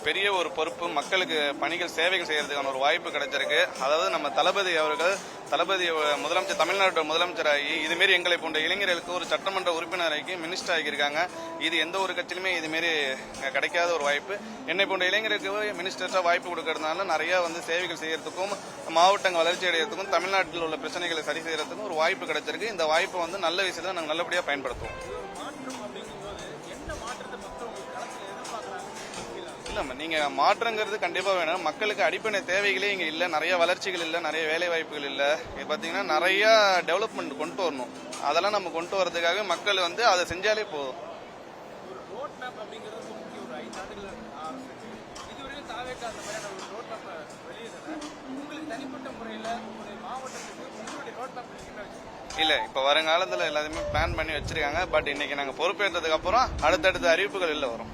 பெரிய ஒரு பொறுப்பு, மக்களுக்கு பணிகள் சேவைகள் செய்யறதுக்கான ஒரு வாய்ப்பு கிடைச்சிருக்கு. அதாவது நம்ம தளபதி முதலமைச்சர், தமிழ்நாட்டு முதலமைச்சராகி இதுமாரி எங்களை போன்ற இளைஞர்களுக்கு ஒரு சட்டமன்ற உறுப்பினராகி மினிஸ்டர் ஆகியிருக்காங்க. இது எந்த ஒரு கட்சியிலுமே இதுமாரி கிடைக்காத ஒரு வாய்ப்பு. என்னை போன்ற இளைஞருக்கு மினிஸ்டர்ஸா வாய்ப்பு கொடுக்கறதுனால நிறைய சேவைகள் செய்யறதுக்கும், மாவட்டங்கள் வளர்ச்சி அடைகிறதுக்கும், தமிழ்நாட்டில் உள்ள பிரச்சனைகளை சரி செய்யறதுக்கும் ஒரு வாய்ப்பு கிடைச்சிருக்கு. இந்த வாய்ப்பு நல்ல விஷயத்தை நாங்கள் நல்லபடியாக பயன்படுத்துவோம். இல்ல, நீங்க மாற்றங்கிறது கண்டிப்பா வேணும். மக்களுக்கு அடிப்படை தேவைகளே இங்க இல்ல, நிறைய வளர்ச்சிகள் இல்ல, நிறைய வேலை வாய்ப்புகள் இல்ல. இப்ப பாத்தீங்கன்னா நிறைய டெவலப்மெண்ட் கொண்டு வரணும். அதெல்லாம் நம்ம கொண்டு வரதுக்காக மக்கள் அதை செஞ்சாலே போதும். இல்ல, இப்ப வருங்காலத்துல எல்லாத்தையுமே பிளான் பண்ணி வச்சிருக்காங்க. பட் இன்னைக்கு நாங்க பொறுப்பேற்றதுக்கு அப்புறம் அடுத்தடுத்த அறிவிப்புகள் இல்ல வரும்.